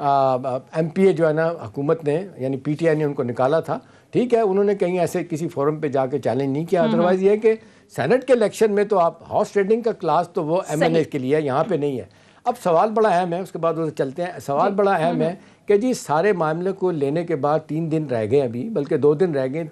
MPA جو ہے نا حکومت نے یعنی PTI نے ان کو نکالا تھا، ٹھیک ہے، انہوں نے کہیں ایسے کسی فورم پہ جا کے چیلنج نہیں کیا. ادروائز یہ ہے کہ سینٹ کے الیکشن میں تو آپ ہارس ٹریڈنگ کا کلاس تو وہ MNA کے لیے ہے، یہاں پہ نہیں ہے. اب سوال بڑا اہم ہے، اس کے بعد وہ چلتے ہیں. سوال بڑا اہم ہے کہ جی سارے معاملے کو لینے کے بعد 3 دن رہ گئے، ابھی بلکہ 2 دن رہ گئے،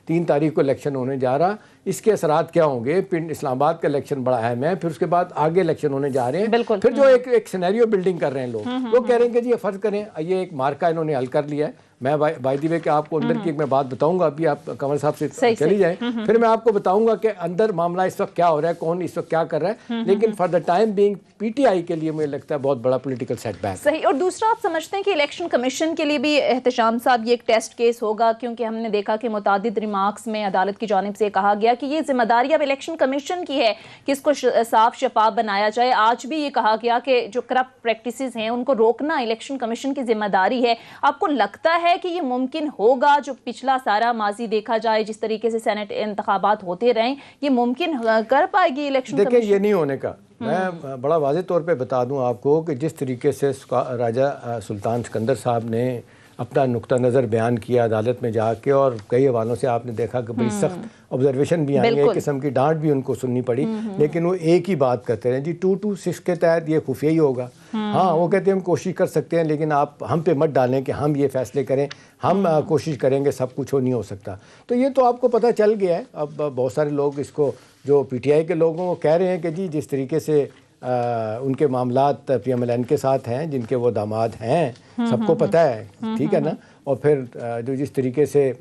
3 تاریخ کو الیکشن ہونے جا رہا. اس کے اثرات کیا ہوں گے؟ اسلام آباد کا الیکشن بڑا اہم ہے، پھر اس کے بعد آگے الیکشن ہونے جا رہے ہیں. پھر جو ایک سینیریو بلڈنگ کر رہے ہیں لوگ، وہ کہہ رہے ہیں کہ جی فرض کریں یہ ایک مارکا انہوں نے حل کر لیا ہے. میں بائی دی وے کہ آپ کو اندر کی ایک میں بات بتاؤں گا، ابھی آپ قمر صاحب سے چلی جائیں، پھر میں آپ کو بتاؤں گا کہ اندر معاملہ اس وقت کیا ہو رہا ہے، کون اس وقت کیا کر رہا ہے. لیکن for the time being PTI کے لیے مجھے لگتا ہے بہت بڑا پولیٹیکل سیٹ بیک. صحیح. اور دوسرا آپ سمجھتے ہیں کہ الیکشن کمیشن کے لیے بھی احتشام صاحب یہ ایک ٹیسٹ کیس ہوگا؟ کیونکہ ہم نے دیکھا کہ متعدد ریمارکس میں عدالت کی جانب سے کہا گیا کہ یہ ذمہ داری اب الیکشن کمیشن کی ہے کہ اس کو صاف شفاف بنایا جائے. آج بھی یہ کہا گیا کہ جو کرپٹ پریکٹسز ہیں ان کو روکنا الیکشن کمیشن کی ذمہ داری ہے. آپ کو لگتا ہے کہ یہ ممکن ہوگا؟ جو پچھلا سارا ماضی دیکھا جائے، جس طریقے سے سینٹ انتخابات ہوتے رہیں، یہ ممکن کر پائے گی الیکشن کمیشن؟ دیکھیں یہ نہیں ہونے کا. میں بڑا واضح طور پہ بتا دوں آپ کو کہ جس طریقے سے راجہ سلطان سکندر صاحب نے اپنا نقطہ نظر بیان کیا عدالت میں جا کے، اور کئی حوالوں سے آپ نے دیکھا کہ بڑی سخت آبزرویشن بھی آئی ہے، ایک قسم کی ڈانٹ بھی ان کو سننی پڑی، لیکن وہ ایک ہی بات کرتے رہے جی 226 کے تحت یہ خفیہ ہی ہوگا. ہاں وہ کہتے ہیں ہم کوشش کر سکتے ہیں، لیکن آپ ہم پہ مت ڈالیں کہ ہم یہ فیصلے کریں، ہم کوشش کریں گے، سب کچھ نہیں ہو سکتا. تو یہ تو آپ کو پتہ چل گیا ہے. اب بہت سارے لوگ اس کو جو PTI کے لوگوں کو کہہ رہے ہیں کہ جی جس طریقے سے ان کے معاملات PMLN کے ساتھ ہیں، جن کے وہ داماد ہیں، سب کو پتہ ہے، ٹھیک ہے نا. اور پھر جو جس طریقے سے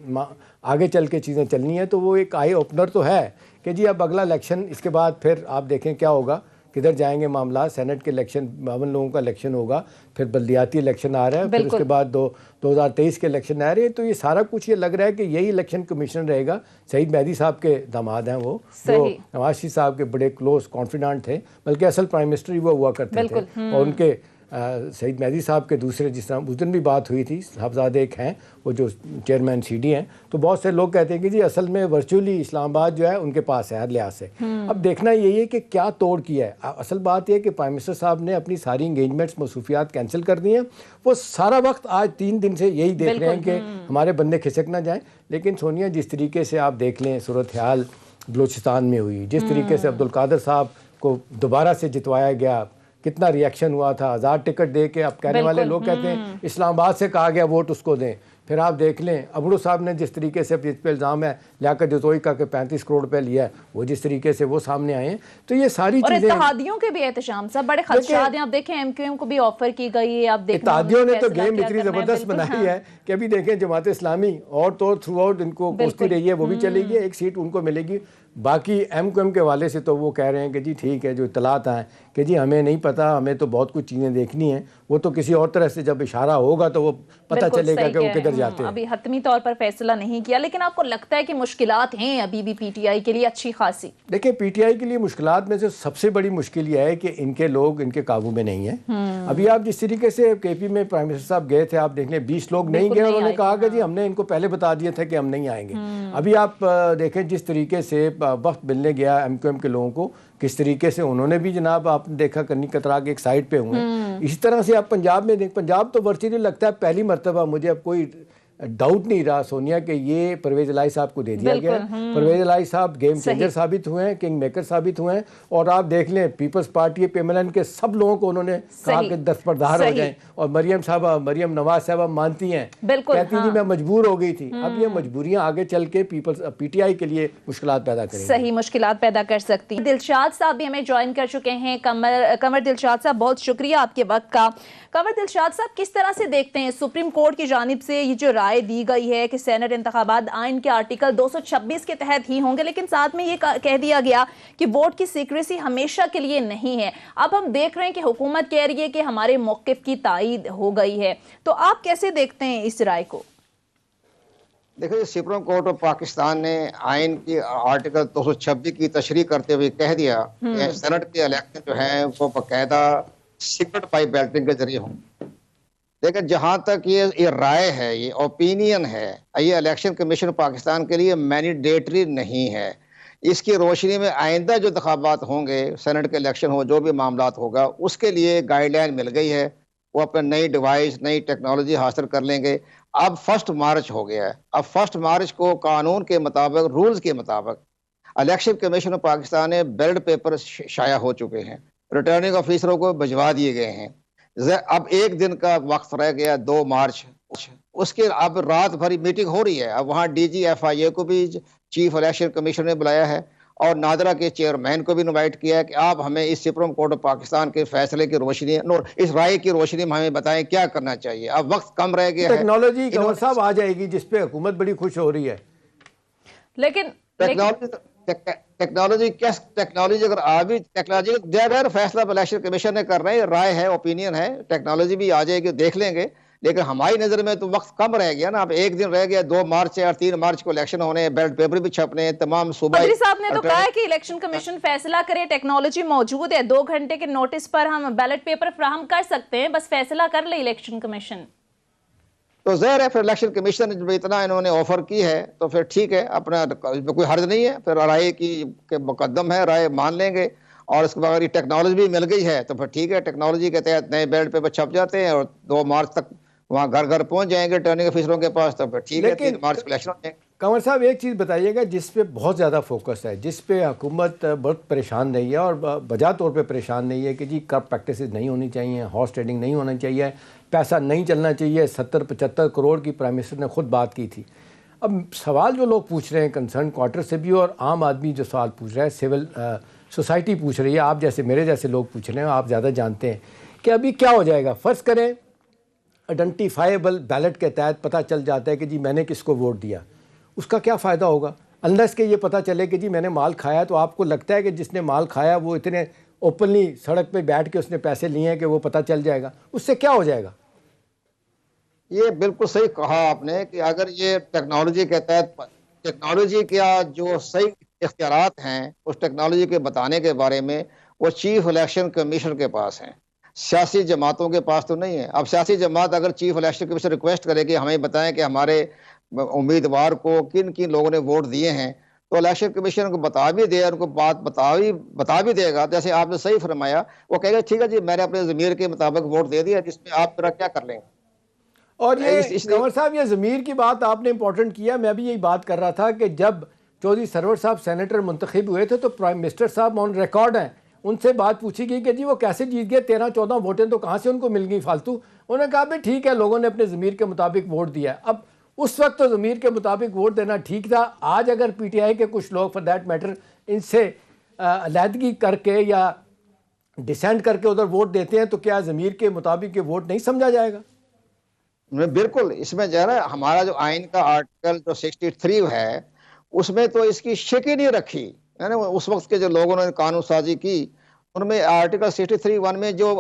آگے چل کے چیزیں چلنی ہیں، تو وہ ایک آئی اوپنر تو ہے کہ جی اب اگلا الیکشن، اس کے بعد پھر آپ دیکھیں کیا ہوگا، کدھر جائیں گے معاملات. سینٹ کے الیکشن 52 لوگوں کا الیکشن ہوگا، پھر بلدیاتی الیکشن آ رہا ہے، پھر اس کے بعد 2023 کے الیکشن آ رہے ہیں. تو یہ سارا کچھ یہ لگ رہا ہے کہ یہی الیکشن کمیشن رہے گا. سعید مہدی صاحب کے داماد ہیں وہ، جو نواز شریف صاحب کے بڑے کلوز کانفیڈنٹ تھے، بلکہ اصل پرائم منسٹر ہی وہ ہوا کرتے تھے. اور ان کے سعید مہدی صاحب کے دوسرے، جس طرح اس دن بھی بات ہوئی تھی، صاحبزادے ایک ہیں وہ جو چیئرمین CD ہیں، تو بہت سے لوگ کہتے ہیں کہ جی اصل میں ورچولی اسلام آباد جو ہے ان کے پاس ہے ہر لحاظ سے. اب دیکھنا یہی ہے کہ کیا توڑ کیا ہے. اصل بات یہ ہے کہ پرائم منسٹر صاحب نے اپنی ساری انگیجمنٹس، مصروفیات کینسل کر دی ہیں. وہ سارا وقت آج 3 دن سے یہی دیکھ رہے ہیں کہ ہمارے بندے کھسک نہ جائیں. لیکن سونیا جس طریقے سے آپ دیکھ لیں صورتحال بلوچستان میں ہوئی، جس طریقے سے عبدالقادر صاحب کو دوبارہ سے جتوایا گیا، کتنا ری ایکشن ہوا تھا. 1000 ٹکٹ دے کے اب کہنے والے لوگ کہتے ہیں اسلام آباد سے کہا گیا ووٹ اس کو دیں. پھر آپ دیکھ لیں ابڑو صاحب نے جس طریقے سے جس پہ الزام ہے لیاقت جتوئی کا کہ 35 کروڑ روپے لیا ہے، وہ جس طریقے سے وہ سامنے آئے ہیں. تو یہ ساری چیزیں، اور اتحادیوں کے بھی احتشام صاحب بڑے خدشات ہیں. آپ دیکھیں MQM کو بھی آفر کی گئی ہے. آپ دیکھیں اتحادیوں نے تو گیم اتنی زبردست بنائی ہے کہ ابھی دیکھیں جماعت اسلامی اور تو تھرو آؤٹ ان کو کوستی رہی ہے، وہ بھی چلے گی، ایک سیٹ ان کو ملے گی. باقی MQM کے والے سے تو وہ کہہ رہے ہیں کہ جی ٹھیک ہے، جو اطلاعات آئیں کہ جی ہمیں نہیں پتہ، ہمیں تو بہت کچھ چیزیں دیکھنی ہیں. وہ تو کسی اور طرح سے جب اشارہ ہوگا تو وہ پتہ چلے گا کہ وہ کدھر جاتے ہیں. ابھی حتمی طور پر فیصلہ نہیں کیا، لیکن آپ کو لگتا ہے کہ مشکلات ہیں ابھی بھی PTI کے لیے اچھی خاصی؟ دیکھیں PTI کے لیے مشکلات میں سے سب سے بڑی مشکل یہ ہے کہ ان کے لوگ ان کے قابو میں نہیں ہیں. ابھی آپ جس طریقے سے KP میں پرائم منسٹر صاحب گئے تھے، آپ دیکھ لیں 20 لوگ نہیں گئے، انہوں نے کہا کہ جی ہم نے ان کو پہلے بتا دیا تھا کہ ہم نہیں آئیں گے. ابھی آپ دیکھیں جس طریقے سے وقت ملنے گیا MQM کے لوگوں کو، کس طریقے سے انہوں نے بھی جناب آپ نے دیکھا کنی کترا کے ایک سائڈ پہ ہوئے. اسی طرح سے آپ پنجاب میں دیکھ، پنجاب تو ورچولی لگتا ہے پہلی مرتبہ، مجھے اب کوئی ڈاؤٹ نہیں رہا سونیا کہ یہ پرویز الہی صاحب کو دے دیا گیا ہے. پرویز الہی صاحب گیم چینجر ثابت ہوئے ہیں، کنگ میکر ثابت ہوئے ہیں. اور آپ دیکھ لیں پیپلز پارٹی PMLN کے سب لوگوں کو انہوں نے کہا کہ دستبردار ہو جائیں. اور مریم نواز صاحبہ مانتی ہیں، کہتی تھی میں مجبور ہو گئی تھی. اب یہ مجبوریاں آگے چل کے PTI کے لیے مشکلات پیدا کریں گی، صحیح مشکلات پیدا کر سکتی. دلشاد صاحب بھی ہمیں جوائن کر چکے ہیں. قمر دلشاد صاحب بہت شکریہ آپ کے وقت کا. قمر دلشاد صاحب کس طرح سے دیکھتے ہیں سپریم کورٹ کی جانب سے یہ جو رائے دی گئی ہے کہ سینٹ انتخابات آئین کے آرٹیکل 226 کے تحت ہی ہوں گے، لیکن ساتھ میں یہ کہہ دیا گیا کہ ووٹ کی سیکریسی ہمیشہ کے لیے نہیں ہے. اب ہم دیکھ رہے ہیں کہ حکومت کہہ رہی ہے کہ ہمارے موقف کی تائید ہو گئی ہے. تو آپ کیسے دیکھتے ہیں اس رائے کو؟ دیکھیں سپریم کورٹ آف پاکستان نے آئین کی آرٹیکل 226 کی تشریح کرتے ہوئے کہہ دیا کہ سینٹ کے الیکشن جو ہیں وہ باقاعدہ سیکرٹ بائی بیلٹنگ کے ذریعے ہوں. لیکن جہاں تک یہ رائے ہے، یہ اوپینین ہے، یہ الیکشن کمیشن پاکستان کے لیے مینڈیٹری نہیں ہے. اس کی روشنی میں آئندہ جو انتخابات ہوں گے، سینٹ کے الیکشن ہو، جو بھی معاملات ہوگا، اس کے لیے گائیڈ لائن مل گئی ہے وہ اپنے نئی ڈیوائس نئی ٹیکنالوجی حاصل کر لیں گے. اب 1 مارچ ہو گیا ہے. اب 1 مارچ کو قانون کے مطابق رولز کے مطابق الیکشن کمیشن آف پاکستان نے بیلٹ پیپر شائع ہو چکے ہیں, ریٹرننگ آفیسروں کو بھجوا دیے گئے ہیں. اب 1 دن کا وقت رہ گیا 2 مارچ. اس کے اب رات بھری میٹنگ ہو رہی ہے. اب وہاں DGFIA کو بھی چیف الیکشن کمیشن نے بلایا ہے اور نادرا کے چیئرمین کو بھی انوائٹ کیا ہے کہ آپ ہمیں اس سپریم کورٹ آف پاکستان کے فیصلے کی روشنی اس رائے کی روشنی میں ہمیں بتائیں کیا کرنا چاہیے. اب وقت کم رہ گیا ہے. ٹیکنالوجی کنور صاحب آ جائے گی جس پہ حکومت بڑی خوش ہو رہی ہے. لیکن ٹیکنالوجی اگر آگے ٹیکنالوجی غیر فیصلہ الیکشن کمیشن نے کر رہے ہیں, رائے ہے, اوپینین ہے, ٹیکنالوجی بھی آ جائے گی دیکھ لیں گے. لیکن ہماری نظر میں تو وقت کم رہ گیا نا. اب 1 دن رہ گیا, 2 مارچ ہے اور 3 مارچ کو الیکشن ہونے ہیں, بیلٹ پیپر بھی چھپنے ہیں. تمام صوبہ قادری صاحب نے تو کہا ہے کہ الیکشن کمیشن فیصلہ کرے, ٹیکنالوجی موجود ہے, 2 گھنٹے کے نوٹس پر ہم بیلٹ پیپر فراہم کر سکتے ہیں, بس فیصلہ کر لے الیکشن کمیشن. تو ظاہر ہے پھر الیکشن کمیشن نے جب اتنا انہوں نے آفر کی ہے تو پھر ٹھیک ہے, اپنا کوئی حرج نہیں ہے. پھر رائے کی مقدم ہے, رائے مان لیں گے. اور اس کے بعد ٹیکنالوجی بھی مل گئی ہے تو پھر ٹھیک ہے, ٹیکنالوجی کے تحت نئے بیلٹ پیپر چھپ جاتے ہیں اور 2 مارچ تک وہاں گھر گھر پہنچ جائیں گے ریٹرننگ آفیسروں کے پاس. تو پھر ٹھیک ہے 3 مارچ کو الیکشن ہو جائیں گے. کنور صاحب ایک چیز بتائیے گا جس پہ بہت زیادہ فوکس ہے, جس پہ حکومت بہت پریشان نہیں ہے اور بجا طور پہ پریشان نہیں ہے کہ جی کرپٹ پریکٹسز نہیں ہونی چاہیے, ہارس ٹریڈنگ نہیں ہونا چاہیے, پیسہ نہیں چلنا چاہیے. 70-75 کروڑ کی پرائم منسٹر نے خود بات کی تھی. اب سوال جو لوگ پوچھ رہے ہیں کنسرن کوارٹر سے بھی اور عام آدمی جو سوال پوچھ رہا ہے, سول سوسائٹی پوچھ رہی ہے, آپ جیسے میرے جیسے لوگ پوچھ رہے ہیں, آپ زیادہ جانتے ہیں کہ ابھی کیا ہو جائے گا. فرض کریں آئیڈینٹیفائیبل بیلٹ کے تحت پتہ چل جاتا ہے کہ جی میں نے کس کو ووٹ دیا, اس کا کیا فائدہ ہوگا؟ انلیس کہ یہ پتہ چلے کہ جی میں نے مال کھایا. تو آپ کو لگتا ہے کہ جس نے مال کھایا وہ اتنے اوپنلی سڑک پہ بیٹھ کے اس نے پیسے لیے ہیں کہ وہ پتہ چل جائے گا؟ اس سے کیا ہو جائے گا؟ یہ بالکل صحیح کہا آپ نے کہ اگر یہ ٹیکنالوجی کے تحت ٹیکنالوجی کا جو صحیح اختیارات ہیں اس ٹیکنالوجی کے بتانے کے بارے میں وہ چیف الیکشن کمیشن کے پاس ہیں, سیاسی جماعتوں کے پاس تو نہیں ہے. اب سیاسی جماعت اگر چیف الیکشن کمیشن ریکویسٹ کرے کہ ہمیں بتائیں کہ ہمارے امیدوار کو کن کن لوگوں نے ووٹ دیے ہیں, تو الیکشن کمیشن کو بتا بھی دے, ان کو بات بتا بھی دے گا. جیسے آپ نے صحیح فرمایا, وہ کہے گا ٹھیک ہے جی میں نے اپنے ضمیر کے مطابق ووٹ دے دیا, جس میں آپ کیا کر لیں گے. اور یہ کنور صاحب یہ ضمیر کی بات آپ نے امپورٹنٹ کیا. میں بھی یہی بات کر رہا تھا کہ جب چودھری سرور صاحب سینیٹر منتخب ہوئے تھے تو پرائم منسٹر صاحب آن ریکارڈ ہیں, ان سے بات پوچھی گئی کہ جی وہ کیسے جیت گئے, 13-14 ووٹیں تو کہاں سے ان کو مل گئی فالتو. انہوں نے کہا بھی ٹھیک ہے لوگوں نے اپنے ضمیر کے مطابق ووٹ دیا. اب اس وقت تو ضمیر کے مطابق ووٹ دینا ٹھیک تھا. آج اگر پی ٹی آئی کے کچھ لوگ فار دیٹ میٹر ان سے علیحدگی کر کے یا ڈسینڈ کر کے ادھر ووٹ دیتے ہیں تو کیا ضمیر کے مطابق یہ ووٹ نہیں سمجھا جائے گا؟ بالکل, اس میں جو ہے نا ہمارا جو آئین کا آرٹیکل جو 63 ہے اس میں تو اس کی شک ہی نہیں رکھی. اس وقت کے جو لوگوں نے قانون سازی کی ان میں آرٹیکل 63(1) میں جو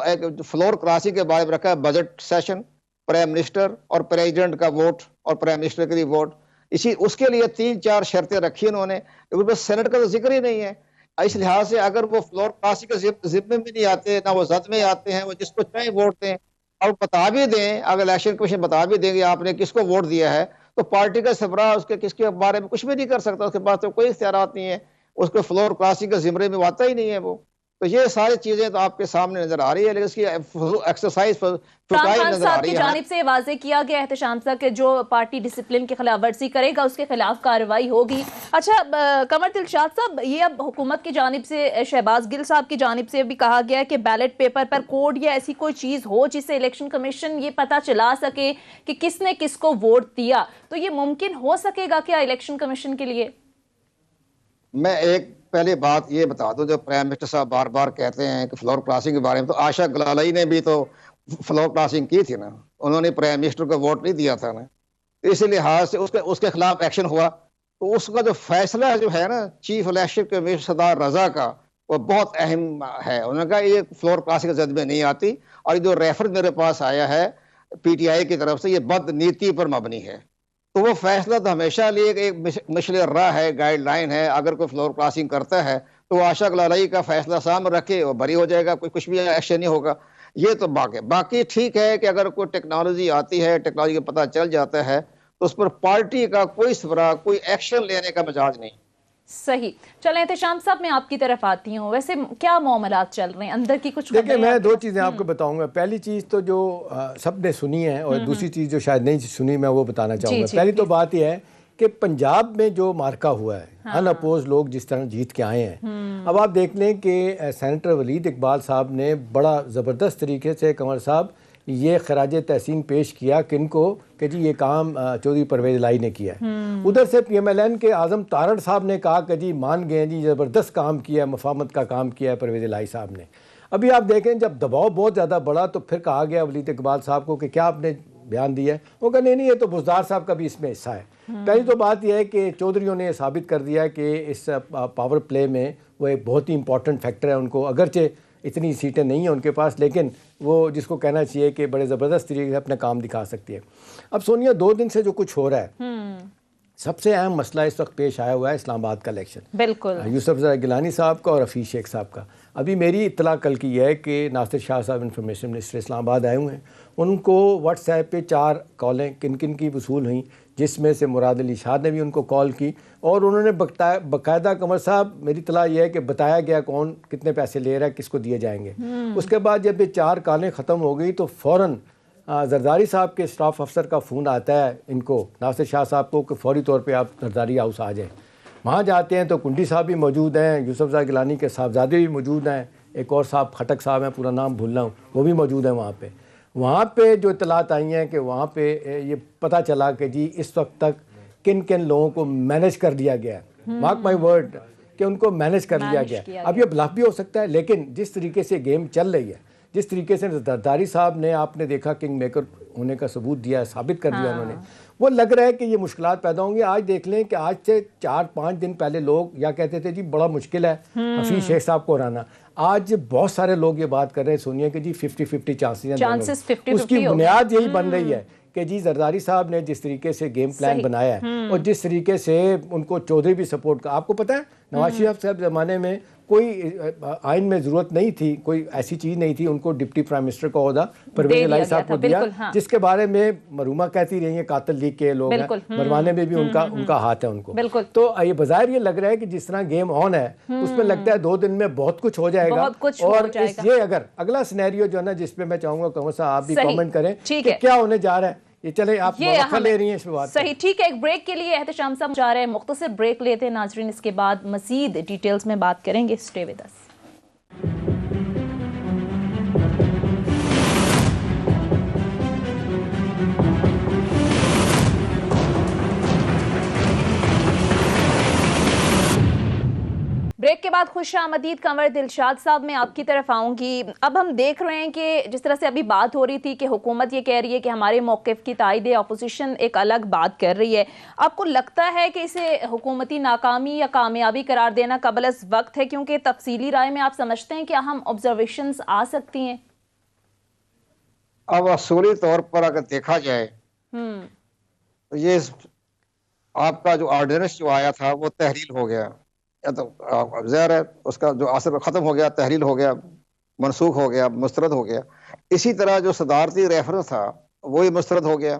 فلور کراسنگ کے بارے میں رکھا ہے, بجٹ سیشن, پرائم منسٹر اور پریزیڈنٹ کا ووٹ اور پرائم منسٹر کے لیے ووٹ, اس کے لیے 3-4 شرطیں رکھی انہوں نے. سینٹ کا تو ذکر ہی نہیں ہے. اس لحاظ سے اگر وہ فلور کراسنگ کے ذمے میں نہیں آتے, نہ وہ زد میں آتے ہیں, وہ جس کو چاہیں ووٹ دیں اور بتا بھی دیں, اگر الیکشن کمیشن بتا بھی دیں گے آپ نے کس کو ووٹ دیا ہے, تو پارٹی کا سربراہ اس کے کس کے بارے میں کچھ بھی نہیں کر سکتا. اس کے پاس تو کوئی اختیارات نہیں ہے, اس کو فلور کراسنگ کے زمرے میں آتا ہی نہیں ہے وہ. تو یہ ساری چیزیں تو آپ کے سامنے نظر آ رہی ہے, لیکن اس کی ایکسرسائز نظر آ رہی ہے. جانب سے واضح کیا گیا احتشام صاحب کہ جو پارٹی ڈسپلن کی خلاف ورزی کرے گا اس کے خلاف کارروائی ہوگی. اچھا قمر دلشاد صاحب, یہ اب حکومت کی جانب سے شہباز گل صاحب کی جانب سے بھی کہا گیا ہے کہ بیلٹ پیپر پر کوڈ یا ایسی کوئی چیز ہو جس سے الیکشن کمیشن یہ پتہ چلا سکے کہ کس نے کس کو ووٹ دیا. تو یہ ممکن ہو سکے گا کیا الیکشن کمیشن کے لیے؟ میں ایک پہلی بات یہ بتا دوں, جو پرائم منسٹر صاحب بار بار کہتے ہیں کہ فلور کراسنگ کے بارے میں, تو عائشہ گلالئی نے بھی تو فلور کراسنگ کی تھی نا, انہوں نے پرائم منسٹر کو ووٹ نہیں دیا تھا نا. اسی لحاظ سے اس کے خلاف ایکشن ہوا. تو اس کا جو فیصلہ جو ہے نا چیف الیکشن کمیشنر سردار رضا کا, وہ بہت اہم ہے. انہوں نے کہا یہ فلور کراسنگ زد میں نہیں آتی, اور جو ریفر میرے پاس آیا ہے پی ٹی آئی کی طرف سے یہ بد نیتی پر مبنی ہے. تو وہ فیصلہ تو ہمیشہ لیے ایک مشل راہ ہے, گائیڈ لائن ہے. اگر کوئی فلور کراسنگ کرتا ہے تو وہ عائشہ گلالئی کا فیصلہ سامنے رکھے, وہ بری ہو جائے گا, کچھ بھی ایکشن نہیں ہوگا. یہ تو باقی ٹھیک ہے کہ اگر کوئی ٹیکنالوجی آتی ہے, ٹیکنالوجی کا پتہ چل جاتا ہے, تو اس پر پارٹی کا کوئی سربراہ کوئی ایکشن لینے کا مجاز نہیں. صحیح. چلیں احتشام صاحب میں آپ کی طرف آتی ہوں, ویسے کیا معاملات چل رہے ہیں اندر کی کچھ دیکھیں میں دو چیزیں آپ کو بتاؤں گا. پہلی چیز تو جو سب نے سنی ہے اور دوسری چیز جو شاید نہیں سنی میں وہ بتانا چاہوں گا. پہلی تو بات یہ ہے کہ پنجاب میں جو مارکا ہوا ہے ان اپوز لوگ جس طرح جیت کے آئے ہیں, اب آپ دیکھ لیں کہ سینیٹر ولید اقبال صاحب نے بڑا زبردست طریقے سے کنور صاحب یہ خراج تحسین پیش کیا کن کو کہ جی یہ کام چودھری پرویز الہی نے کیا ہے. ادھر سے پی ایم ایل این کے اعظم تارڑ صاحب نے کہا کہ جی مان گئے جی زبردست کام کیا ہے, مفاہمت کا کام کیا ہے پرویز الہی صاحب نے. ابھی آپ دیکھیں جب دباؤ بہت زیادہ بڑھا تو پھر کہا گیا ولید اقبال صاحب کو کہ کیا آپ نے بیان دیا ہے, وہ کہا نہیں یہ تو بزدار صاحب کا بھی اس میں حصہ ہے. پہلی تو بات یہ ہے کہ چودھریوں نے ثابت کر دیا کہ اس پاور پلے میں وہ ایک بہت ہی امپورٹنٹ فیکٹر ہے. ان کو اگرچہ اتنی سیٹیں نہیں ہیں ان کے پاس, لیکن وہ جس کو کہنا چاہیے کہ بڑے زبردست طریقے سے اپنا کام دکھا سکتی ہے. اب سونیا 2 دن سے جو کچھ ہو رہا ہے, سب سے اہم مسئلہ اس وقت پیش آیا ہوا ہے اسلام آباد کا الیکشن, بالکل یوسف زئی گیلانی صاحب کا اور حفیظ شیخ صاحب کا. ابھی میری اطلاع کل کی یہ ہے کہ ناصر شاہ صاحب انفارمیشن منسٹر اسلام آباد آئے ہوئے ہیں, ان کو واٹس ایپ پہ 4 کالیں کن کن کی وصول ہوئیں, جس میں سے مراد علی شاہ نے بھی ان کو کال کی, اور انہوں نے باقاعدہ کنور صاحب میری اطلاع یہ ہے کہ بتایا گیا کون کتنے پیسے لے رہا ہے, کس کو دیے جائیں گے. اس کے بعد جب یہ 4 کالیں ختم ہو گئی تو فوراً زرداری صاحب کے اسٹاف افسر کا فون آتا ہے ان کو, ناصر شاہ صاحب کو, کہ فوری طور پہ آپ زرداری ہاؤس آ جائیں. وہاں جاتے ہیں تو کنڈی صاحب بھی موجود ہیں, یوسف زئی گیلانی کے صاحبزادے بھی موجود ہیں, ایک اور صاحب کھٹک صاحب ہیں, پورا نام بھول رہا ہوں, وہ بھی موجود ہیں وہاں پہ. وہاں پہ جو اطلاعات آئی ہیں کہ وہاں پہ یہ پتہ چلا کہ جی اس وقت تک کن کن لوگوں کو مینیج کر دیا گیا ہے, مارک مائی ورڈ کہ ان کو مینیج کر لیا گیا. اب یہ بلاف بھی ہو سکتا ہے, لیکن جس طریقے سے گیم چل رہی ہے, جس طریقے سے زرداری صاحب نے آپ نے دیکھا کنگ میکر ہونے کا ثبوت دیا ہے, ثابت کر دیا انہوں نے, وہ لگ رہا ہے کہ یہ مشکلات پیدا ہوں گی. آج دیکھ لیں کہ آج سے 4-5 دن پہلے لوگ یا کہتے تھے جی بڑا مشکل ہے حفیظ شیخ صاحب کو ہرانا, آج بہت سارے لوگ یہ بات کر رہے ہیں سونیا کہ جی 50-50 چانسز ہیں. اس کی بنیاد یہی بن رہی ہے کہ جی زرداری صاحب نے جس طریقے سے گیم پلان بنایا ہے اور جس طریقے سے ان کو چودھری بھی سپورٹ کا, آپ کو پتہ ہے نواز شریف صاحب زمانے میں کوئی آئین میں ضرورت نہیں تھی, کوئی ایسی چیز نہیں تھی, ان کو ڈپٹی پرائم منسٹر کا عہدہ پرویز الہی صاحب کو دیا, جس کے بارے میں مرحومہ کہتی رہی ہیں قاتل لیگ کے لوگ ہیں, مروانے میں بھی ان کا ہاتھ ہے ان کو. تو یہ بظاہر یہ لگ رہا ہے کہ جس طرح گیم آن ہے اس میں لگتا ہے 2 دن میں بہت کچھ ہو جائے گا. اور یہ اگر اگلا سینیریو جو ہے نا جس پہ میں چاہوں گا کنور صاحب آپ بھی کامنٹ کریں کہ کیا ہونے جا رہا ہے, یہ چلے آپ موقع لے رہی ہیں اس بات. صحیح, ٹھیک ہے, ایک بریک کے لیے احتشام صاحب جا رہے ہیں, مختصر بریک لیتے ہیں ناظرین, اس کے بعد مزید ڈیٹیلز میں بات کریں گے. Stay with us. بریک کے بعد خوش آمدید. کنور دلشاد صاحب میں آپ کی طرف آؤں گی. اب ہم دیکھ رہے ہیں کہ جس طرح سے ابھی بات ہو رہی تھی کہ حکومت یہ کہہ رہی ہے کہ ہمارے موقف کی تائید ہے, اپوزیشن ایک الگ بات کر رہی ہے. آپ کو لگتا ہے کہ اسے حکومتی ناکامی یا کامیابی قرار دینا قبل از وقت ہے, کیونکہ تفصیلی رائے میں آپ سمجھتے ہیں کہ اہم آبزرویشنز آ سکتی ہیں؟ اب اصولی طور پر اگر دیکھا جائے تو یہ آپ کا جو آرڈیننس جو آیا تھا وہ تحلیل ہو گیا, تو ظاہر ہے اس کا جو اثر ختم ہو گیا, تحلیل ہو گیا, منسوخ ہو گیا, مسترد ہو گیا. اسی طرح جو صدارتی ریفرنس تھا وہی مسترد ہو گیا,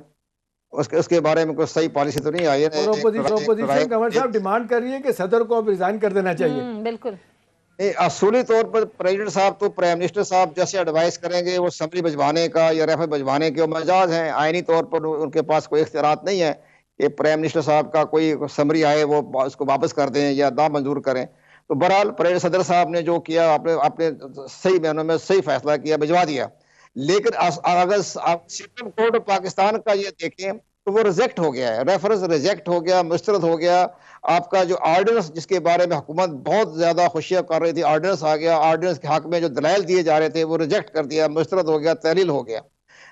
اس کے بارے میں کوئی صحیح پالیسی تو نہیں آئی ہے. اپوزیشن کنور صاحب ڈیمانڈ کر رہی ہے کہ صدر کو اب ریزائن کر دینا چاہیے. بالکل اصولی طور پر پریزیڈنٹ صاحب تو پرائم منسٹر صاحب جیسے ایڈوائز کریں گے وہ اسمبلی بھجوانے کا یا ریفر بھجوانے کے مجاز ہیں, آئینی طور پر ان کے پاس کوئی اختیارات نہیں ہے کہ پرائم منسٹر صاحب کا کوئی سمری آئے وہ اس کو واپس کر دیں یا نامنظور کریں. تو بہرحال پریزیڈنٹ صدر صاحب نے جو کیا آپ نے صحیح معنوں میں صحیح فیصلہ کیا, بھجوا دیا. لیکن اگر آپ سپریم کورٹ آف پاکستان کا یہ دیکھیں تو وہ ریجیکٹ ہو گیا ہے, ریفرنس ریجیکٹ ہو گیا, مسترد ہو گیا. آپ کا جو آرڈیننس جس کے بارے میں حکومت بہت زیادہ خوشیاں کر رہی تھی, آرڈیننس آ گیا, آرڈیننس کے حق میں جو دلائل دیے جا رہے تھے وہ ریجیکٹ کر دیا, مسترد ہو گیا, تحلیل ہو گیا.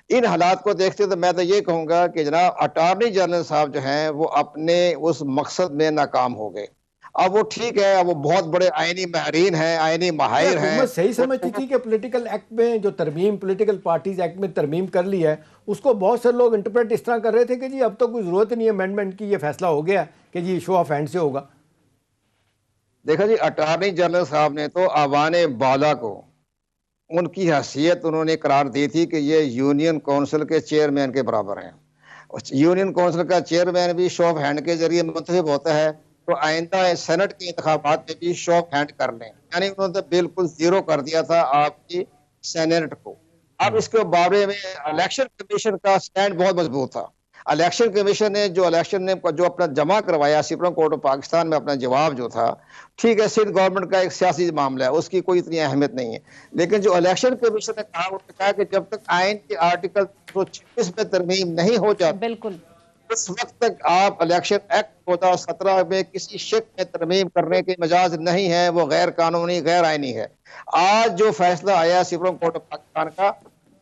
ان حالات کو دیکھتے تو میں تو یہ کہوں گا کہ جناب اٹارنی جنرل صاحب جو ہیں وہ اپنے اس مقصد میں ناکام ہو گئے. اب وہ ٹھیک ہے, اب وہ بہت بڑے آئینی ماہرین ہیں, آئینی ماہر ہیں. حکومت صحیح سمجھتی تھی کہ پولیٹیکل ایکٹ میں جو ترمیم, پولیٹیکل پارٹیز ایکٹ میں ترمیم کر لی ہے, اس کو بہت سے لوگ انٹرپریٹ اس طرح کر رہے تھے کہ جی اب تو کوئی ضرورت نہیں ہے امینڈمنٹ کی, یہ فیصلہ ہو گیا کہ جی شو آف ہینڈ سے ہوگا. دیکھا جی, اٹارنی جنرل صاحب نے تو ایوان بالا کو ان کی حیثیت انہوں نے قرار دی تھی کہ یہ یونین کونسل کے چیئرمین کے برابر ہیں. یونین کونسل کا چیئرمین بھی شو آف ہینڈ کے ذریعے منتخب ہوتا ہے, تو آئندہ سینٹ کے انتخابات میں بھی شو آف ہینڈ کر لیں، یعنی انہوں نے بالکل زیرو کر دیا تھا آپ کی سینٹ کو۔ اب اس کے بارے میں الیکشن کمیشن کا سٹینڈ بہت مضبوط تھا۔ الیکشن کمیشن نے جو اپنا جمع کروایا سپریم کورٹ آف پاکستان میں، اپنا جواب جو تھا، ٹھیک ہے سندھ گورنمنٹ کا ایک سیاسی معاملہ ہے، اس کی کوئی اتنی اہمیت نہیں ہے، لیکن جو الیکشن کمیشن نے کہا، انہوں نے کہا کہ جب تک آئین کے آرٹیکل 226 میں ترمیم نہیں ہو جاتی، بالکل اس وقت تک آپ الیکشن ایکٹ 2017 میں کسی شک میں ترمیم کرنے کی مجاز نہیں ہے، وہ غیر قانونی، غیر آئینی ہے۔ آج جو فیصلہ آیا سپریم کورٹ آف پاکستان کا،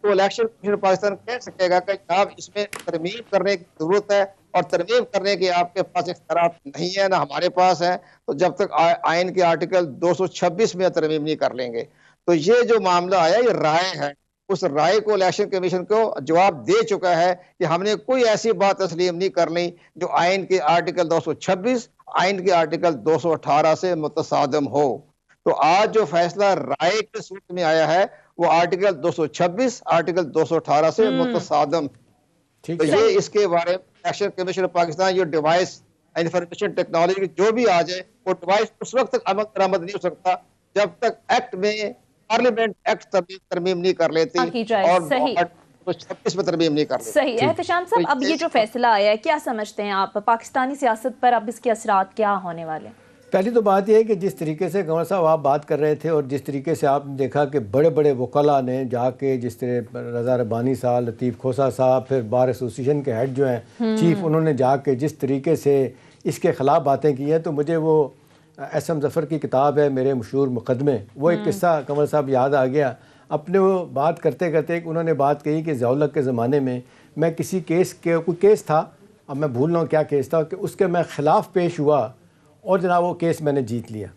تو الیکشن کمیشن پاکستان کہہ سکے گا کہ آپ اس میں ترمیم کرنے کی ضرورت ہے، اور ترمیم کرنے کی آپ کے پاس اختیارات نہیں ہے، نہ ہمارے پاس ہے، تو جب تک آئین کے آرٹیکل 226 میں ترمیم نہیں کر لیں گے۔ تو یہ جو معاملہ آیا، یہ رائے ہے، اس رائے کو الیکشن کمیشن کو جواب دے چکا ہے کہ ہم نے کوئی ایسی بات تسلیم نہیں کرنی جو آئین کے آرٹیکل 226 آئین کے آرٹیکل 218 سے متصادم ہو۔ تو آج جو فیصلہ رائے کے صورت میں آیا ہے، وہ آرٹیکل 226 آرٹیکل 218 سے متصادم۔ تو یہ اس کے بارے میں الیکشن کمیشن پاکستان یہ ڈیوائس انفارمیشن ٹیکنالوجی جو بھی آ جائے، وہ ڈیوائس اس وقت تک عمل درآمد نہیں ہو سکتا جب تک ایکٹ میں پارلیمنٹ ایکٹ ترمیم نہیں کر لیتی، اور 226 میں ترمیم نہیں کر لیتی۔ صحیح۔ احتشام صاحب، اب یہ جو فیصلہ آیا ہے، کیا سمجھتے ہیں آپ پاکستانی سیاست پر اب اس کے اثرات کیا ہونے والے ہیں؟ پہلی تو بات یہ ہے کہ جس طریقے سے قمر صاحب آپ بات کر رہے تھے، اور جس طریقے سے آپ نے دیکھا کہ بڑے بڑے وکلاء نے جا کے، جس طرح رضا ربانی صاحب، لطیف کھوسہ صاحب، پھر بار ایسوسیشن کے ہیڈ جو ہیں چیف، انہوں نے جا کے جس طریقے سے اس کے خلاف باتیں کی ہیں، تو مجھے وہ ایس ایم ظفر کی کتاب ہے میرے مشہور مقدمے، وہ ایک قصہ قمر صاحب یاد آ گیا۔ اپنے وہ بات کرتے کرتے انہوں نے بات کہی کہ ضیاء الحق کے زمانے میں میں کسی کیس کے، کوئی کیس تھا، اب میں بھول رہا ہوں کیا کیس تھا، کہ اس کے میں خلاف پیش ہوا، اور جناب وہ کیس میں نے جیت لیا۔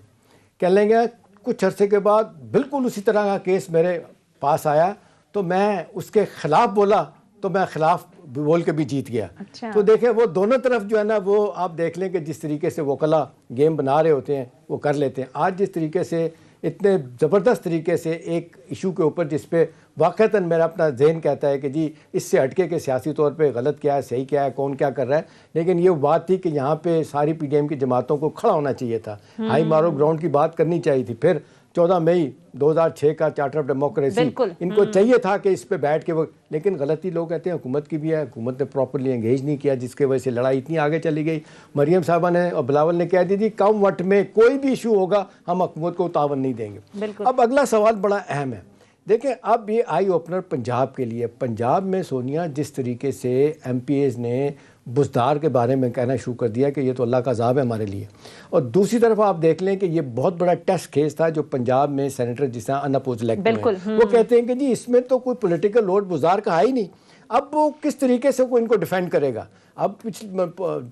کہنے لگے کچھ عرصے کے بعد بالکل اسی طرح کا کیس میرے پاس آیا، تو میں اس کے خلاف بولا، تو میں خلاف بول کے بھی جیت گیا۔ تو دیکھیں وہ دونوں طرف جو ہے نا، وہ آپ دیکھ لیں کہ جس طریقے سے وکلاء گیم بنا رہے ہوتے ہیں وہ کر لیتے ہیں۔ آج جس طریقے سے اتنے زبردست طریقے سے ایک ایشو کے اوپر جس پہ واقعتاً میرا اپنا ذہن کہتا ہے کہ جی اس سے ہٹکے کہ سیاسی طور پہ غلط کیا ہے، صحیح کیا ہے، کون کیا کر رہا ہے، لیکن یہ بات تھی کہ یہاں پہ ساری پی ڈی ایم کی جماعتوں کو کھڑا ہونا چاہیے تھا، ہائی مارو گراؤنڈ کی بات کرنی چاہیے تھی۔ پھر 14 مئی 2006 کا چارٹر آف ڈیموکریسی، ان کو چاہیے تھا کہ اس پہ بیٹھ کے وہ، لیکن غلطی لوگ کہتے ہیں حکومت کی بھی ہے، حکومت نے پراپرلی انگیج نہیں کیا، جس کی وجہ سے لڑائی اتنی آگے چلی گئی۔ مریم صاحبہ نے اور بلاول نے کہہ دی تھی کم وقت میں کوئی بھی ایشو ہوگا ہم حکومت کو تعاون نہیں دیں گے۔ اب اگلا سوال بڑا اہم ہے، دیکھیں اب یہ آئی اوپنر پنجاب کے لیے، پنجاب میں سونیا جس طریقے سے ایم پی ایز نے بزدار کے بارے میں کہنا شروع کر دیا کہ یہ تو اللہ کا عذاب ہے ہمارے لیے، اور دوسری طرف آپ دیکھ لیں کہ یہ بہت بڑا ٹیسٹ کیس تھا جو پنجاب میں سینیٹر جس طرح ان اپوز الیکٹ ہوئے، وہ کہتے ہیں کہ جی اس میں تو کوئی پولیٹیکل لوڈ بزدار کا ہے ہی نہیں، اب وہ کس طریقے سے کوئی ان کو ڈیفینڈ کرے گا۔ اب پچھلے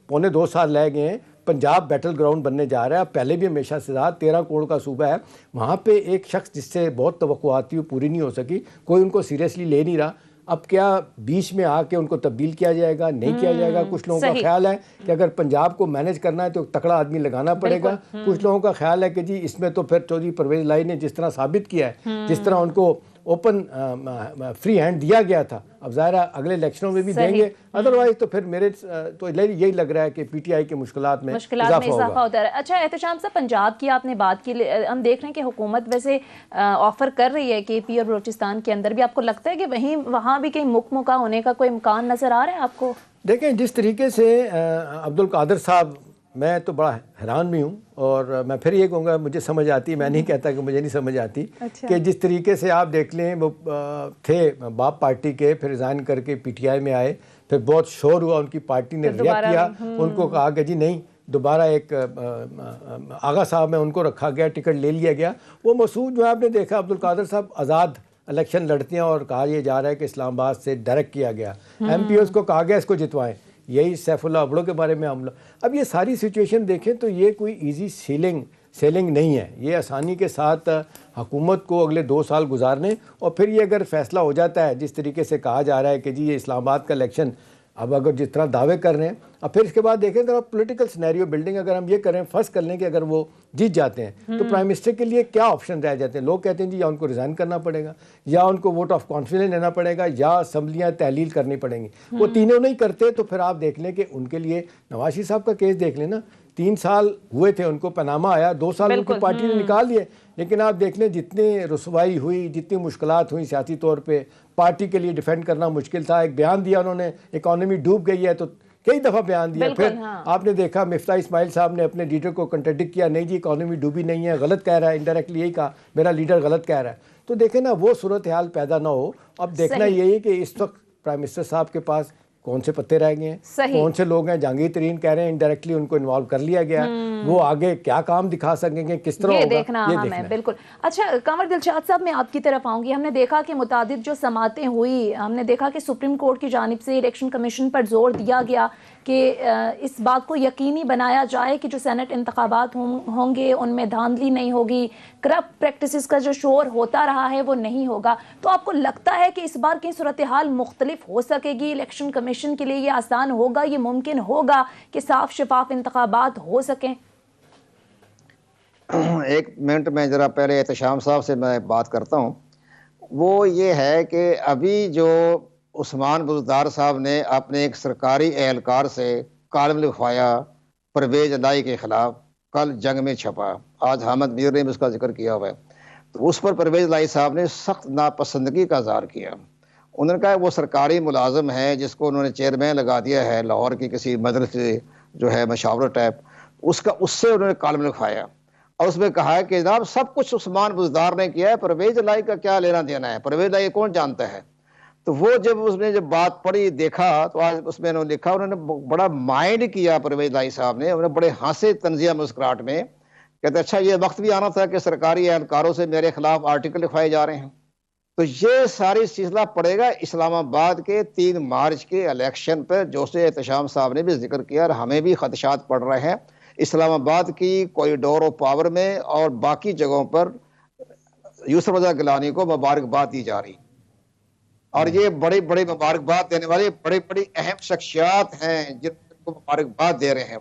پونے 2 سال رہ گئے ہیں، پنجاب بیٹل گراؤنڈ بننے جا رہا ہے، پہلے بھی ہمیشہ سے رہا، 13 کروڑ کا صوبہ ہے، وہاں پہ ایک شخص جس سے بہت توقعات تھی وہ پوری نہیں ہو سکی، کوئی ان کو سیریسلی لے نہیں رہا۔ اب کیا بیچ میں آ کے ان کو تبدیل کیا جائے گا، نہیں کیا جائے گا؟ کچھ لوگوں کا خیال ہے کہ اگر پنجاب کو مینج کرنا ہے تو تکڑا آدمی لگانا پڑے گا، کچھ لوگوں کا خیال ہے کہ جی اس میں تو پھر چودھری پرویز الہی نے جس طرح ثابت کیا ہے، جس طرح ان کو اوپن فری ہینڈ دیا گیا تھا، اب ظاہر ہے اگلے الیکشنوں میں بھی دیں گے، ادروائز تو پھر میرے تو یہی لگ رہا ہے کہ پی ٹی آئی کے مشکلات میں اضافہ ہوتا ہے۔ اچھا احتشام صاحب، پنجاب کی آپ نے بات کی، ہم دیکھ رہے ہیں کہ حکومت ویسے آفر کر رہی ہے کہ پی اور بلوچستان کے اندر بھی، آپ کو لگتا ہے کہ وہاں بھی کہیں مکہ ہونے کا کوئی امکان نظر آ رہا ہے آپ کو؟ دیکھیں جس طریقے سے عبدالقادر صاحب، میں تو بڑا حیران بھی ہوں، اور میں پھر یہ کہوں گا مجھے سمجھ آتی، میں نہیں کہتا کہ مجھے نہیں سمجھ آتی، کہ جس طریقے سے آپ دیکھ لیں وہ تھے باپ پارٹی کے، پھر ریزائن کر کے پی ٹی آئی میں آئے، پھر بہت شور ہوا، ان کی پارٹی نے ریئیکٹ کیا، ان کو کہا کہ جی نہیں دوبارہ ایک آغا صاحب میں ان کو رکھا گیا، ٹکٹ لے لیا گیا۔ وہ مسعود جو آپ نے دیکھا عبدالقادر صاحب آزاد الیکشن لڑتے ہیں، اور کہا یہ جا رہا ہے کہ اسلام آباد سے ڈائریکٹ کیا گیا، ایم پی اوز کو کہا گیا اس کو جتوائیں، یہی سیف اللہ ابڑو کے بارے میں معاملہ۔ اب یہ ساری سچویشن دیکھیں تو یہ کوئی ایزی سیلنگ نہیں ہے، یہ آسانی کے ساتھ حکومت کو اگلے 2 سال گزارنے، اور پھر یہ اگر فیصلہ ہو جاتا ہے جس طریقے سے کہا جا رہا ہے کہ جی یہ اسلام آباد کا الیکشن اب اگر جس طرح دعوے کر رہے ہیں، اب پھر اس کے بعد دیکھیں ذرا پولیٹیکل سینیریو بلڈنگ اگر ہم یہ کریں، فرض کر لیں کہ اگر وہ جیت جاتے ہیں تو پرائم منسٹر کے لیے کیا آپشن رہ جاتے ہیں؟ لوگ کہتے ہیں جی یا ان کو ریزائن کرنا پڑے گا، یا ان کو ووٹ آف کانفیڈنس لینا پڑے گا، یا اسمبلیاں تحلیل کرنی پڑیں گی۔ وہ تینوں نہیں کرتے تو پھر آپ دیکھ لیں کہ ان کے لیے نواز شریف صاحب کا کیس دیکھ لیں نا، 3 سال ہوئے تھے ان کو پاناما آیا, 2 سال ان کی پارٹی نے نکال لیے. لیکن آپ دیکھ لیں جتنی رسوائی ہوئی, جتنی مشکلات ہوئیں سیاسی طور پہ, پارٹی کے لیے ڈیفینڈ کرنا مشکل تھا. ایک بیان دیا انہوں نے, اکانومی ڈوب گئی ہے, تو کئی دفعہ بیان دیا. پھر آپ نے دیکھا مفتاح اسماعیل صاحب نے اپنے لیڈر کو کنٹرڈکٹ کیا, نہیں جی اکانومی ڈوبی نہیں ہے, غلط کہہ رہا ہے, انڈائریکٹلی یہی کہا میرا لیڈر غلط کہہ رہا ہے. تو دیکھیں نا وہ صورتحال پیدا نہ ہو. اب دیکھنا یہی ہے کہ اس وقت پرائم منسٹر صاحب کے پاس کون سے پتے رہ گئے ہیں, کون سے لوگ ہیں. جہانگیر ترین کہہ رہے ہیں انڈائریکٹلی ان کو انوالو کر لیا گیا, وہ آگے کیا کام دکھا سکیں گے, کس طرح ہوگا, یہ دیکھنا اہم ہے. بالکل. اچھا قمر دلشاد صاحب, میں آپ کی طرف آؤں گی. ہم نے دیکھا کہ متعدد جو سماعتیں ہوئی, ہم نے دیکھا کہ سپریم کورٹ کی جانب سے الیکشن کمیشن پر زور دیا گیا کہ اس بات کو یقینی بنایا جائے کہ جو سینٹ انتخابات ہوں گے ان میں دھاندلی نہیں ہوگی, کرپٹ پریکٹسز کا جو شور ہوتا رہا ہے وہ نہیں ہوگا. تو آپ کو لگتا ہے کہ اس بار کی صورتحال مختلف ہو سکے گی؟ الیکشن کمیشن کے لیے یہ آسان ہوگا, یہ ممکن ہوگا کہ صاف شفاف انتخابات ہو سکیں؟ ایک منٹ میں ذرا پہلے احتشام صاحب سے میں بات کرتا ہوں. وہ یہ ہے کہ ابھی جو عثمان بزدار صاحب نے اپنے ایک سرکاری اہلکار سے کالم لکھوایا پرویز الہی کے خلاف, کل جنگ میں چھپا, آج حامد میر نے بھی اس کا ذکر کیا ہوا ہے, تو اس پر پرویز الہی صاحب نے سخت ناپسندگی کا اظہار کیا. انہوں نے کہا وہ سرکاری ملازم ہے جس کو انہوں نے چیئرمین لگا دیا ہے لاہور کی کسی مدرسے جو ہے مشاورت ٹائپ, اس سے انہوں نے کالم لکھوایا اور اس میں کہا ہے کہ جناب سب کچھ عثمان بزدار نے کیا ہے, پرویز الہی کا کیا لینا دینا ہے, پرویز الہی کون جانتا ہے. تو وہ جب اس نے بات پڑھی دیکھا تو آج اس میں انہوں نے لکھا, انہوں نے بڑا مائنڈ کیا پرویز الہی صاحب نے, انہوں نے بڑے ہنسے طنزیہ مسکراہٹ میں, کہتے اچھا یہ وقت بھی آنا تھا کہ سرکاری اہلکاروں سے میرے خلاف آرٹیکل لکھوائے جا رہے ہیں. تو یہ ساری سلسلہ پڑے گا اسلام آباد کے 3 مارچ کے الیکشن پر, جو سے احتشام صاحب نے بھی ذکر کیا, اور ہمیں بھی خدشات پڑ رہے ہیں اسلام آباد کی کوریڈور آف پاور میں اور باقی جگہوں پر یوسف رضا گیلانی کو مبارکباد دی جا رہی, اور یہ بڑے بڑے مبارکباد دینے والے بڑے بڑی اہم شخصیات ہیں جن کو مبارکباد دے رہے ہیں.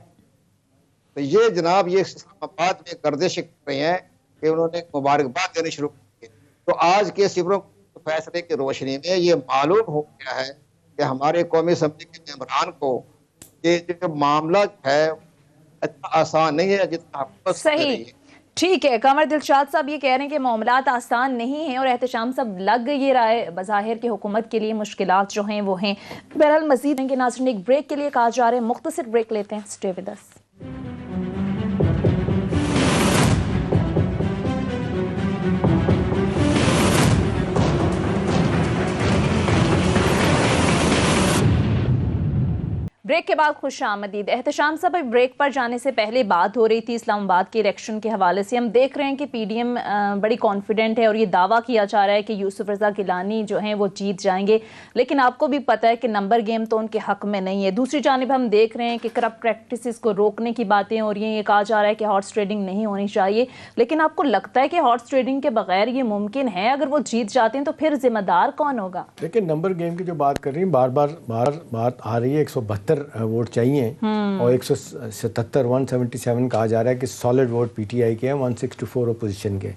تو یہ جناب یہ اسلام آباد میں گردش کر رہے ہیں کہ انہوں نے مبارکباد دینے شروع کر دی. تو آج کے سپریم فیصلے کی روشنی میں یہ معلوم ہو گیا ہے کہ ہمارے قومی اسمبلی کے ممبران کو یہ جو معاملہ ہے اتنا آسان نہیں ہے جتنا حکومت صحیح. ٹھیک ہے, قمر دلشاد صاحب یہ کہہ رہے ہیں کہ معاملات آسان نہیں ہیں, اور احتشام صاحب لگ یہ رائے بظاہر کہ حکومت کے لیے مشکلات جو ہیں وہ ہیں. بہرحال مزید ہیں کہ ناظرین ایک بریک کے لیے کہا جا رہا ہے, مختصر بریک لیتے ہیں, اسٹے ود اس. بریک کے بعد خوش آمدید. احتشام صاحب بریک پر جانے سے پہلے بات ہو رہی تھی اسلام آباد کے الیکشن کے حوالے سے. ہم دیکھ رہے ہیں کہ پی ڈی ایم بڑی کانفیڈنٹ ہے اور یہ دعویٰ کیا جا رہا ہے کہ یوسف رضا گیلانی جو ہیں وہ جیت جائیں گے, لیکن آپ کو بھی پتہ ہے کہ نمبر گیم تو ان کے حق میں نہیں ہے. دوسری جانب ہم دیکھ رہے ہیں کہ کرپٹ پریکٹسز کو روکنے کی باتیں ہو رہی ہیں, یہ کہا جا رہا ہے کہ ہارس ٹریڈنگ نہیں ہونی چاہیے, لیکن آپ کو لگتا ہے کہ ہارس ٹریڈنگ کے بغیر یہ ممکن ہے؟ اگر وہ جیت جاتے ہیں تو پھر ذمہ دار کون ہوگا؟ لیکن نمبر گیم کی جو بات کر رہی ہیں, بار بات آ رہی ہے 172 ووٹ چاہیے اور 177 کہا جا رہا ہے کہ solid vote P T I کے ہیں, 164 اپوزیشن کے.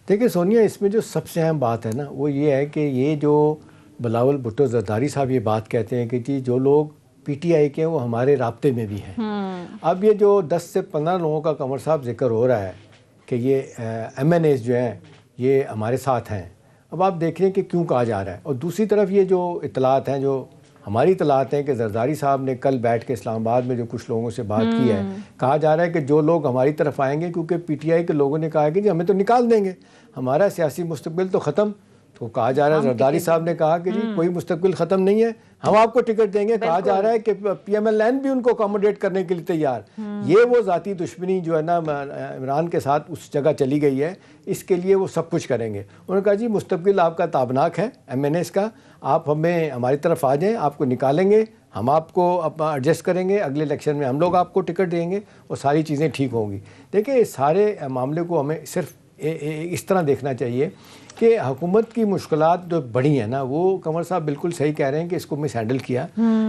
دیکھیں سونیا, اس میں جو سب سے اہم بات ہے نا وہ یہ ہے کہ یہ جو بلاول بھٹو زرداری صاحب یہ بات کہتے ہیں کہ جی جو لوگ پی ٹی آئی کے ہیں وہ ہمارے رابطے میں بھی ہیں. اب یہ جو 10 سے 15 لوگوں کا قمر صاحب ذکر ہو رہا ہے کہ یہ ایم این ایز جو ہیں یہ ہمارے ساتھ ہیں, اب آپ دیکھ لیں کہ کیوں کہا جا رہا ہے. اور دوسری طرف یہ جو اطلاعات ہیں, جو ہماری اطلاعات ہیں کہ زرداری صاحب نے کل بیٹھ کے اسلام آباد میں جو کچھ لوگوں سے بات کی ہے, کہا جا رہا ہے کہ جو لوگ ہماری طرف آئیں گے, کیونکہ پی ٹی آئی کے لوگوں نے کہا کہ جی ہمیں تو نکال دیں گے, ہمارا سیاسی مستقبل تو ختم. تو کہا جا رہا ہے, زرداری صاحب نے کہا کہ جی کوئی مستقبل ختم نہیں ہے, ہم آپ کو ٹکٹ دیں گے. کہا جا رہا ہے کہ پی ایم ایل این بھی ان کو اکاموڈیٹ کرنے کے لیے تیار. یہ وہ ذاتی دشمنی جو ہے نا عمران کے ساتھ اس جگہ چلی گئی ہے, اس کے لیے وہ سب کچھ کریں گے. انہوں نے کہا جی مستقبل آپ کا تابناک ہے ایم این ایس کا, آپ ہمیں ہماری طرف آ جائیں, آپ کو نکالیں گے, ہم آپ کو ایڈجسٹ کریں گے, اگلے الیکشن میں ہم لوگ آپ کو ٹکٹ دیں گے اور ساری چیزیں ٹھیک ہوں گی. دیکھیں اس سارے معاملے کو ہمیں صرف اس طرح دیکھنا چاہیے کہ حکومت کی مشکلات جو بڑی ہیں نا, وہ قمر صاحب بالکل صحیح کہہ رہے ہیں کہ اس کو مس ہینڈل کیا.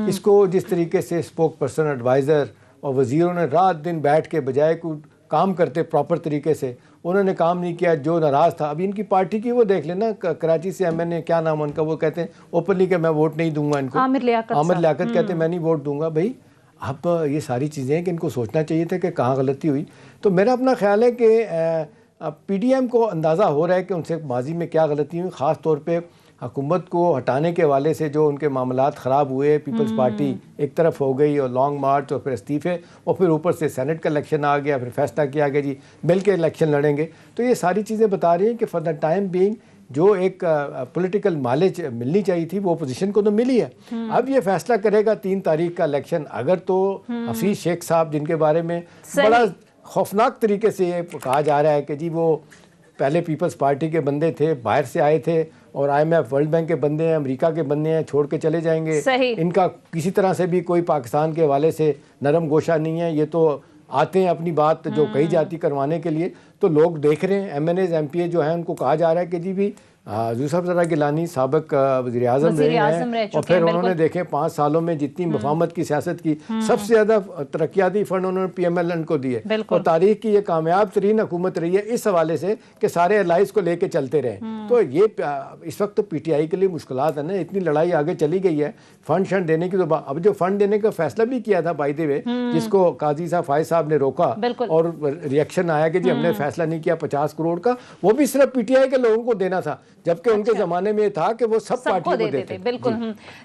اس کو جس طریقے سے اسپوک پرسن, ایڈوائزر اور وزیروں نے رات دن بیٹھ کے بجائے کوئی کام کرتے پراپر طریقے سے, انہوں نے کام نہیں کیا. جو ناراض تھا, ابھی ان کی پارٹی کی وہ دیکھ لینا, کراچی سے ایم این اے کیا نام ان کا, وہ کہتے ہیں اوپنلی کہ میں ووٹ نہیں دوں گا ان کو, عامر لیاقت کہتے ہیں میں نہیں ووٹ دوں گا. بھائی اب یہ ساری چیزیں ہیں کہ ان کو سوچنا چاہیے تھا کہ کہاں غلطی ہوئی. تو میرا اپنا خیال ہے کہ پی ڈی ایم کو اندازہ ہو رہا ہے کہ ان سے ماضی میں کیا غلطی ہوئی، خاص طور پہ حکومت کو ہٹانے کے حوالے سے جو ان کے معاملات خراب ہوئے. پیپلز پارٹی ایک طرف ہو گئی اور لانگ مارچ اور پھر استعفے، اور پھر اوپر سے سینٹ کا الیکشن آ گیا، پھر فیصلہ کیا گیا جی مل کے الیکشن لڑیں گے. تو یہ ساری چیزیں بتا رہی ہیں کہ فار دا ٹائم بینگ جو ایک پولیٹیکل مائلیج ملنی چاہیے تھی وہ اپوزیشن کو تو ملی ہے. اب یہ فیصلہ کرے گا 3 تاریخ کا الیکشن. اگر تو حفیظ شیخ صاحب جن کے بارے میں بڑا خوفناک طریقے سے یہ کہا جا رہا ہے کہ جی وہ پہلے پیپلز پارٹی کے بندے تھے، باہر سے آئے تھے، اور I M F World Bank کے بندے ہیں، امریکہ کے بندے ہیں، چھوڑ کے چلے جائیں گے، ان کا کسی طرح سے بھی کوئی پاکستان کے حوالے سے نرم گوشہ نہیں ہے، یہ تو آتے ہیں اپنی بات جو کہی جاتی کروانے کے لیے. تو لوگ دیکھ رہے ہیں، M N As M P A جو ہیں ان کو کہا جا رہا ہے کہ جی بھی یوسف زرا گیلانی سابق وزیر اعظم رہے ہیں، اور پھر انہوں نے دیکھیں 5 سالوں میں جتنی مفاہمت کی سیاست کی، سب سے زیادہ ترقیاتی فنڈ انہوں نے پی ایم ایل این کو دیے، اور تاریخ کی یہ کامیاب ترین حکومت رہی ہے اس حوالے سے کہ سارے الائز کو لے کے چلتے رہے. تو یہ اس وقت تو پی ٹی آئی کے لیے مشکلات ہیں نا، اتنی لڑائی آگے چلی گئی ہے فنڈ شنڈ دینے کی. تو اب جو فنڈ دینے کا فیصلہ بھی کیا تھا بائی دی وے، جس کو قاضی صاحب فائز صاحب نے روکا اور ریئیکشن آیا کہ جی ہم نے فیصلہ نہیں کیا 50 کروڑ کا، وہ بھی صرف پی ٹی آئی کے لوگوں کو دینا تھا، جبکہ ان کے زمانے میں یہ تھا کہ وہ سب پارٹیوں کو دیتے تھے. بالکل.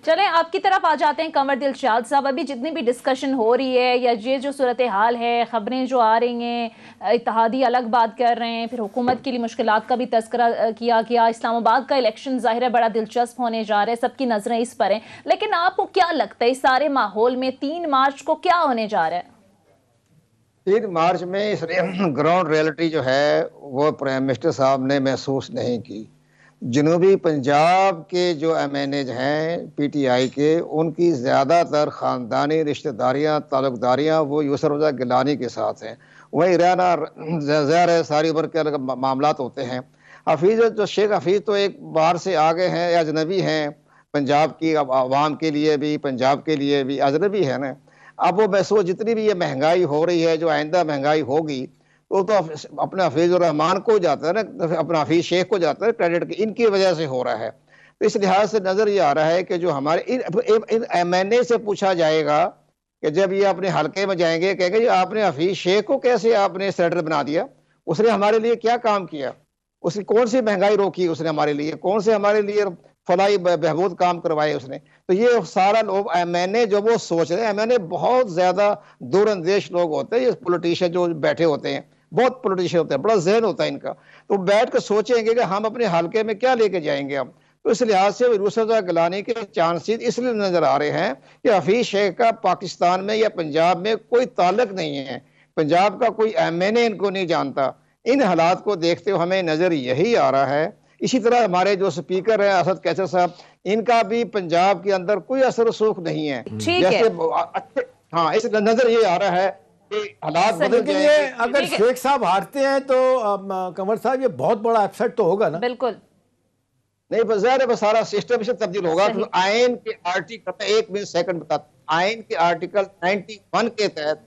چلیں آپ کی طرف آ جاتے ہیں قمر دلشاد صاحب. ابھی جتنی بھی ڈسکشن ہو رہی ہے یا یہ جو صورتحال ہے، خبریں جو آ رہی ہیں، اتحادی الگ بات کر رہے ہیں، پھر حکومت کے لیے مشکلات کا بھی تذکرہ کیا گیا، اسلام آباد کا الیکشن ظاہر ہے بڑا دلچسپ ہونے جا رہا ہے، سب کی نظریں اس پر ہیں. لیکن آپ کو کیا لگتا ہے اس سارے ماحول میں 3 مارچ کو کیا ہونے جا رہا ہے؟ 3 مارچ میں اس گراؤنڈ ریئلٹی جو ہے وہ پرائم منسٹر صاحب نے محسوس نہیں کی. جنوبی پنجاب کے جو ایم این ایز ہیں پی ٹی آئی کے، ان کی زیادہ تر خاندانی رشتہ داریاں، تعلق داریاں وہ یوسف رضا گیلانی کے ساتھ ہیں. وہی رہنا ظاہر ہے ساری عمر کے معاملات ہوتے ہیں. حفیظ جو شیخ حفیظ تو ایک باہر سے آگے ہیں، اجنبی ہیں، پنجاب کی عوام کے لیے بھی پنجاب کے لیے بھی اجنبی ہے نا. اب وہ محسوس جتنی بھی یہ مہنگائی ہو رہی ہے، جو آئندہ مہنگائی ہوگی، وہ تو اپنے حفیظ الرحمان کو جاتا ہے نا، اپنا حفیظ شیخ کو جاتا ہے کریڈٹ کی، ان کی وجہ سے ہو رہا ہے. تو اس لحاظ سے نظر یہ آ رہا ہے کہ جو ہمارے ان ایم این اے سے پوچھا جائے گا کہ جب یہ اپنے حلقے میں جائیں گے، کہیں گے جی آپ نے حفیظ شیخ کو کیسے آپ نے سینیٹر بنا دیا، اس نے ہمارے لیے کیا کام کیا، اس نے کون سی مہنگائی روکی، اس نے ہمارے لیے کون سے ہمارے لیے فلاحی بہبود کام کروائے اس نے. تو یہ سارا لوگ ایم این اے جو وہ سوچ رہے ہیں، ایم این اے بہت زیادہ دور اندیش لوگ ہوتے ہیں، یہ پولیٹیشین جو بیٹھے ہوتے ہیں، بہت پولیٹیشین ہوتے ہیں، بڑا ذہن ہوتا ہے ان کا. تو بیٹھ کے سوچیں گے کہ ہم اپنے حلقے میں کیا لے کے جائیں گے ہم. تو اس لحاظ سے یوسف رضا گیلانی کے چانسز اس لیے نظر آ رہے ہیں کہ حفیظ شیخ کا پاکستان میں یا پنجاب میں کوئی تعلق نہیں ہے، پنجاب کا کوئی ایم این اے ان کو نہیں جانتا. ان حالات کو دیکھتے ہوئے ہمیں نظر یہی آ رہا ہے. اسی طرح ہمارے جو سپیکر ہیں اسد کیچر صاحب، ان کا بھی پنجاب کے اندر کوئی اثر و رسوخ نہیں ہے. جیسے ہاں اس نظر یہ آ رہا ہے کہ حالات بدل جائیں گے. اگر شیخ صاحب ہارتے ہیں تو قمر صاحب یہ بہت بڑا اپسیٹ تو ہوگا نا. بالکل نہیں، ظاہر ہے سارا سسٹم اسے تبدیل ہوگا. آئین کے آرٹیکل 1 منٹ سیکنڈ بتاتا، آئین کے آرٹیکل 91 کے تحت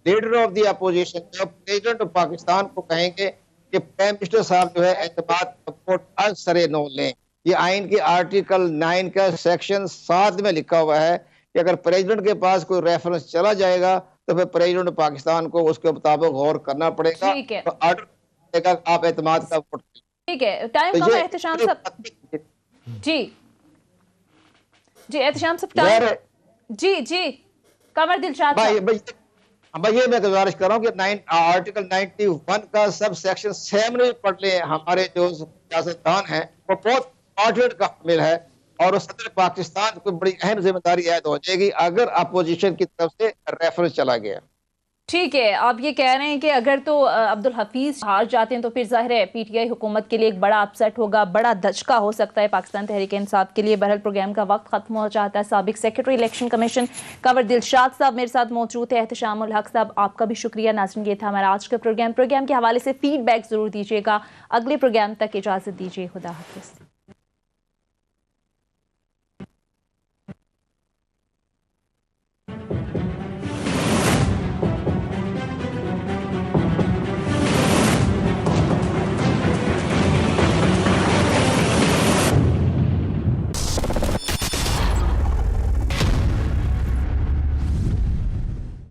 لیڈر آف دی اپوزیشن جو پریزیڈنٹ آف پاکستان کو کہیں گے کہ پرائم منسٹر صاحب جو ہے اعتماد کا ووٹ از سرے نو لیں. یہ آئین کے آرٹیکل 9 کا سیکشن 7 میں لکھا ہوا ہے کہ اگر پریزیڈنٹ کے پاس کوئی ریفرنس چلا جائے گا تو پھر پریزیڈنٹ پاکستان کو اس کے مطابق غور کرنا پڑے گا. تو آرڈر دے گا آپ اعتماد کا ووٹ. ٹھیک ہے، ٹائم کم ہے احتشام صاحب. جی احتشام صاحب ٹائم. جی قمر دلشاد صاحب، یہ میں گزارش کر رہا ہوں کہ آرٹیکل 91 کا سب سیکشن 7 پڑھ لیں. ہمارے جو سیاستدان ہیں وہ بہت امپورٹنٹ کا حامل ہے، اور صدر پاکستان کو بڑی اہم ذمہ داری عائد ہو جائے گی اگر اپوزیشن کی طرف سے ریفرنس چلا گیا. ٹھیک ہے، آپ یہ کہہ رہے ہیں کہ اگر تو عبدالحفیظ ہار جاتے ہیں تو پھر ظاہر ہے پی ٹی آئی حکومت کے لیے ایک بڑا اپسیٹ ہوگا، بڑا دھچکا ہو سکتا ہے پاکستان تحریک انصاف کے لیے. بہرحال پروگرام کا وقت ختم ہو جاتا ہے. سابق secretary election commission Qamar Dilshad صاحب میرے ساتھ موجود تھے. احتشام الحق صاحب آپ کا بھی شکریہ. ناظرین یہ تھا ہمارا آج کا پروگرام کے حوالے سے فیڈ بیک ضرور دیجیے گا. اگلے پروگرام تک اجازت دیجیے. خدا حافظ.